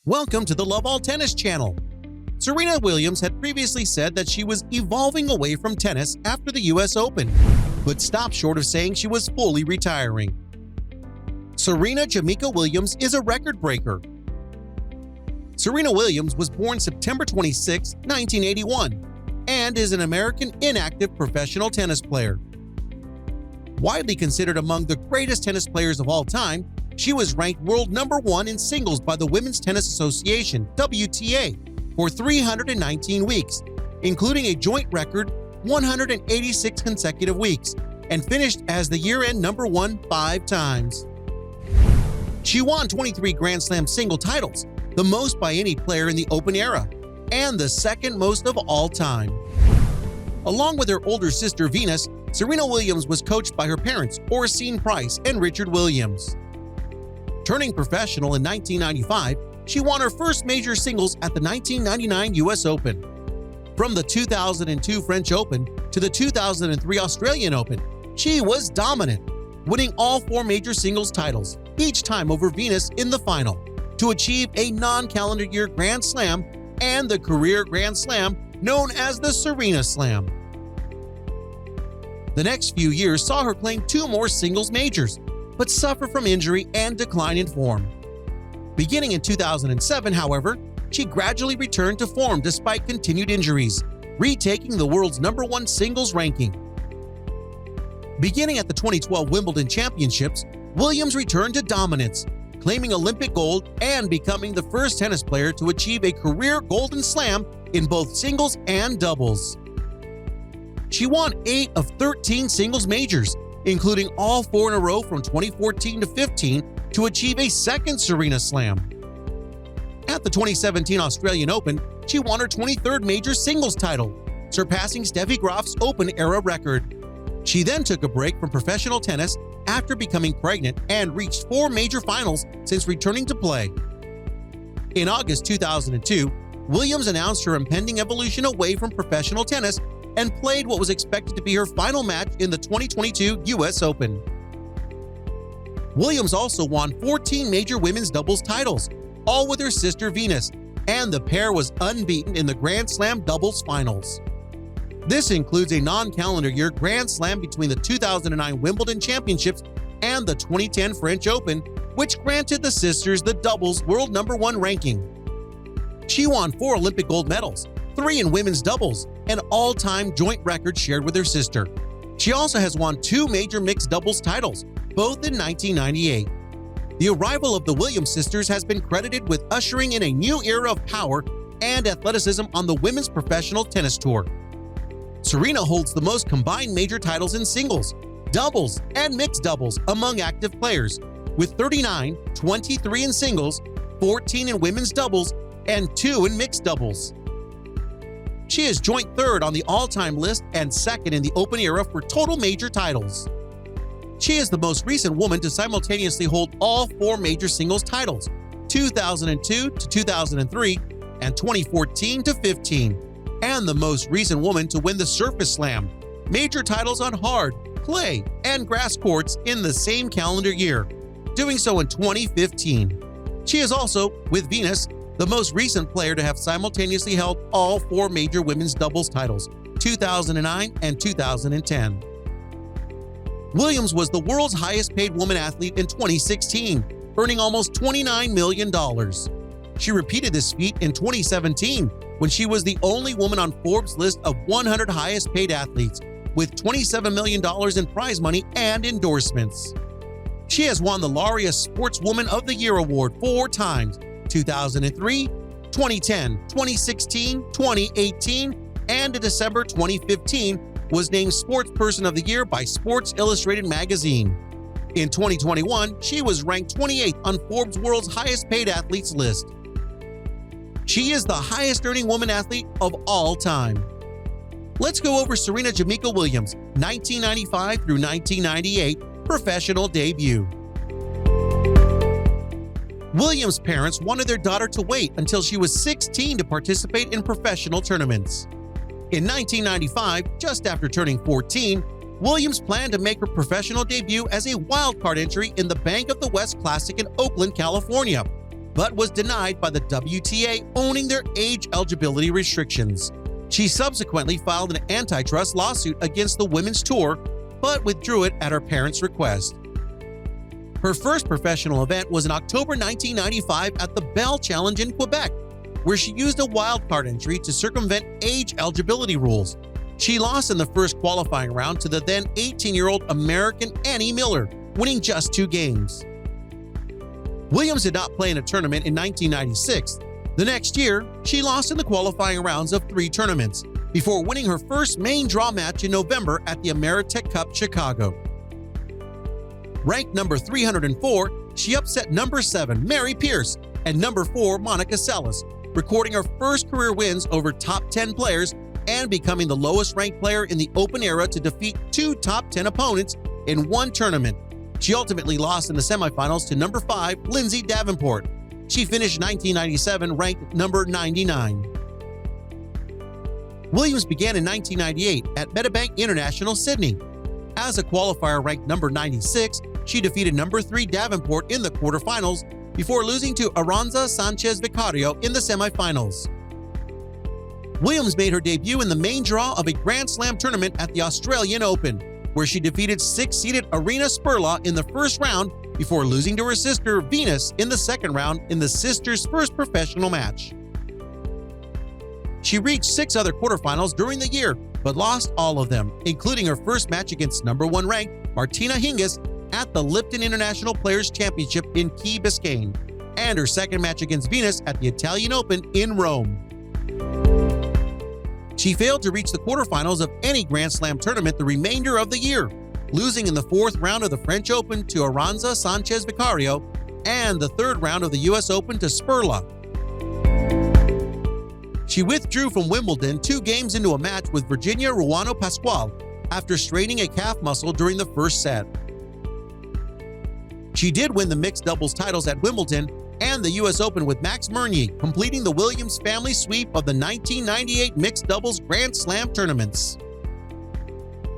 Welcome to the Love All Tennis channel. Serena Williams had previously said that she was evolving away from tennis after the US Open, but stopped short of saying she was fully retiring. Serena JAMEKA Williams is a record breaker. Serena Williams was born September 26, 1981, and is an American inactive professional tennis player. Widely considered among the greatest tennis players of all time, she was ranked world number 1 in singles by the Women's Tennis Association (WTA) for 319 weeks, including a joint record 186 consecutive weeks, and finished as the year-end number 1 5 times. She won 23 Grand Slam single titles, the most by any player in the Open era, and the second most of all time. Along with her older sister Venus, Serena Williams was coached by her parents, Orsine Price and Richard Williams. Turning professional in 1995, she won her first major singles at the 1999 US Open. From the 2002 French Open to the 2003 Australian Open, she was dominant, winning all 4 major singles titles, each time over Venus in the final, to achieve a non-calendar year Grand Slam and the career Grand Slam known as the Serena Slam. The next few years saw her claim 2 more singles majors, but suffer from injury and decline in form. Beginning in 2007, however, she gradually returned to form despite continued injuries, retaking the world's number 1 singles ranking. Beginning at the 2012 Wimbledon Championships, Williams returned to dominance, claiming Olympic gold and becoming the first tennis player to achieve a career Golden Slam in both singles and doubles. She won 8 of 13 singles majors, including all 4 in a row from 2014 to 15 to achieve a second Serena Slam. At the 2017 Australian Open, she won her 23rd major singles title, surpassing Steffi Graf's Open-era record. She then took a break from professional tennis after becoming pregnant and reached 4 major finals since returning to play. In August 2002, Williams announced her impending evolution away from professional tennis and played what was expected to be her final match in the 2022 US Open. Williams also won 14 major women's doubles titles, all with her sister Venus, and the pair was unbeaten in the Grand Slam doubles finals. This includes a non-calendar year Grand Slam between the 2009 Wimbledon Championships and the 2010 French Open, which granted the sisters the doubles world number 1 ranking. She won 4 Olympic gold medals, 3 in women's doubles, an all-time joint record shared with her sister. She also has won 2 major mixed doubles titles, both in 1998. The arrival of the Williams sisters has been credited with ushering in a new era of power and athleticism on the women's professional tennis tour. Serena holds the most combined major titles in singles, doubles, and mixed doubles among active players, with 39, 23 in singles, 14 in women's doubles, and 2 in mixed doubles. She is joint 3rd on the all-time list and 2nd in the Open era for total major titles. She is the most recent woman to simultaneously hold all 4 major singles titles, 2002 to 2003 and 2014 to 15, and the most recent woman to win the Surface Slam, major titles on hard, clay, and grass courts in the same calendar year, doing so in 2015. She is also, with Venus, the most recent player to have simultaneously held all 4 major women's doubles titles, 2009 and 2010. Williams was the world's highest-paid woman athlete in 2016, earning almost $29 million. She repeated this feat in 2017, when she was the only woman on Forbes' list of 100 highest-paid athletes, with $27 million in prize money and endorsements. She has won the Laureus Sportswoman of the Year award 4 times, 2003, 2010, 2016, 2018, and in December 2015 was named Sportsperson of the Year by Sports Illustrated magazine. In 2021, she was ranked 28th on Forbes' World's Highest Paid Athletes list. She is the highest-earning woman athlete of all time. Let's go over Serena JAMEKA Williams' 1995 through 1998 professional debut. Williams' parents wanted their daughter to wait until she was 16 to participate in professional tournaments. In 1995, just after turning 14, Williams planned to make her professional debut as a wildcard entry in the Bank of the West Classic in Oakland, California, but was denied by the WTA, owning their age eligibility restrictions. She subsequently filed an antitrust lawsuit against the women's tour, but withdrew it at her parents' request. Her first professional event was in October 1995 at the Bell Challenge in Quebec, where she used a wildcard entry to circumvent age eligibility rules. She lost in the first qualifying round to the then 18-year-old American Annie Miller, winning just 2 games. Williams did not play in a tournament in 1996. The next year, she lost in the qualifying rounds of 3 tournaments, before winning her first main draw match in November at the Ameritech Cup Chicago. Ranked number 304, she upset number 7 Mary Pierce and number 4 Monica Seles, recording her first career wins over top 10 players and becoming the lowest-ranked player in the Open era to defeat 2 top 10 opponents in one tournament. She ultimately lost in the semifinals to number 5 Lindsay Davenport. She finished 1997 ranked number 99. Williams began in 1998 at Medibank International, Sydney. As a qualifier ranked number 96, she defeated number 3 Davenport in the quarterfinals before losing to Aranza Sanchez Vicario in the semifinals. Williams made her debut in the main draw of a Grand Slam tournament at the Australian Open, where she defeated 6-seeded Arina Spurla in the first round before losing to her sister Venus in the second round in the sisters' first professional match. She reached 6 other quarterfinals during the year, but lost all of them, including her first match against number 1 ranked Martina Hingis at the Lipton International Players Championship in Key Biscayne, and her second match against Venus at the Italian Open in Rome. She failed to reach the quarterfinals of any Grand Slam tournament the remainder of the year, losing in the 4th round of the French Open to Aranza Sanchez Vicario and the 3rd round of the US Open to Spurla. She withdrew from Wimbledon 2 games into a match with Virginia Ruano Pascual after straining a calf muscle during the first set. She did win the mixed doubles titles at Wimbledon and the US Open with Max Mirnyi, completing the Williams family sweep of the 1998 mixed doubles Grand Slam tournaments.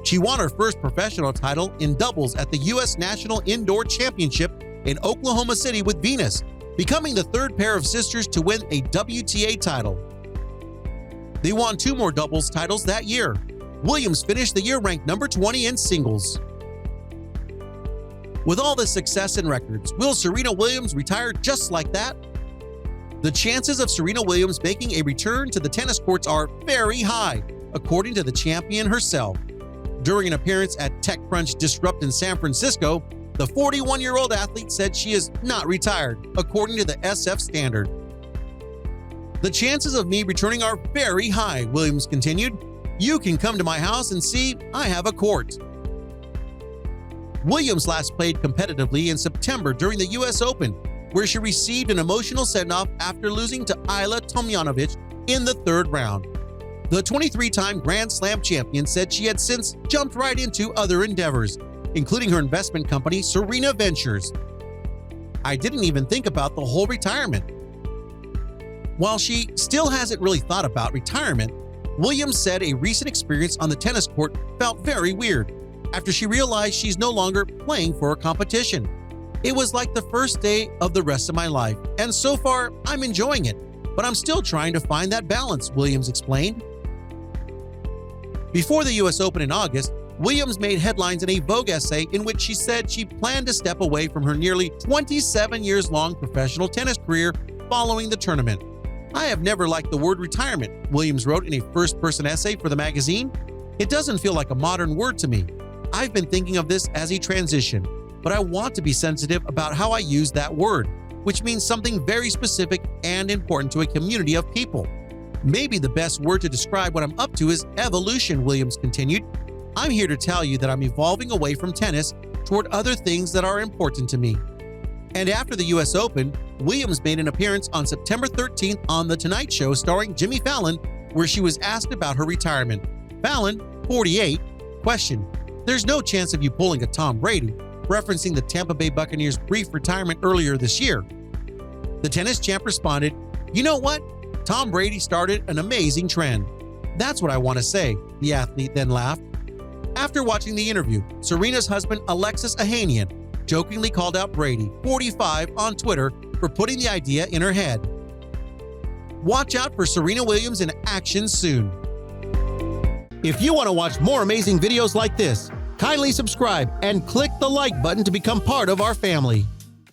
She won her first professional title in doubles at the US National Indoor Championship in Oklahoma City with Venus, becoming the 3rd pair of sisters to win a WTA title. They won 2 more doubles titles that year. Williams finished the year ranked number 20 in singles. With all this success and records, will Serena Williams retire just like that? The chances of Serena Williams making a return to the tennis courts are very high, according to the champion herself. During an appearance at TechCrunch Disrupt in San Francisco, the 41-year-old athlete said she is not retired, according to the SF Standard. The chances of me returning are very high, Williams continued. You can come to my house and see I have a court. Williams last played competitively in September during the US Open, where she received an emotional send-off after losing to Ajla Tomljanovic in the 3rd round. The 23-time Grand Slam champion said she had since jumped right into other endeavors, including her investment company, Serena Ventures. I didn't even think about the whole retirement. While she still hasn't really thought about retirement, Williams said a recent experience on the tennis court felt very weird after she realized she's no longer playing for a competition. It was like the first day of the rest of my life, and so far I'm enjoying it, but I'm still trying to find that balance, Williams explained. Before the US Open in August, Williams made headlines in a Vogue essay in which she said she planned to step away from her nearly 27 years long professional tennis career following the tournament. I have never liked the word retirement, Williams wrote in a first-person essay for the magazine. It doesn't feel like a modern word to me. I've been thinking of this as a transition, but I want to be sensitive about how I use that word, which means something very specific and important to a community of people. Maybe the best word to describe what I'm up to is evolution, Williams continued. I'm here to tell you that I'm evolving away from tennis toward other things that are important to me. And after the US Open, Williams made an appearance on September 13th on The Tonight Show starring Jimmy Fallon, where she was asked about her retirement. Fallon, 48, questioned, "There's no chance of you pulling a Tom Brady," referencing the Tampa Bay Buccaneers' brief retirement earlier this year. The tennis champ responded, "You know what? Tom Brady started an amazing trend. That's what I want to say," the athlete then laughed. After watching the interview, Serena's husband Alexis Ohanian jokingly called out Brady, 45, on Twitter for putting the idea in her head. Watch out for Serena Williams in action soon. If you want to watch more amazing videos like this, kindly subscribe and click the like button to become part of our family.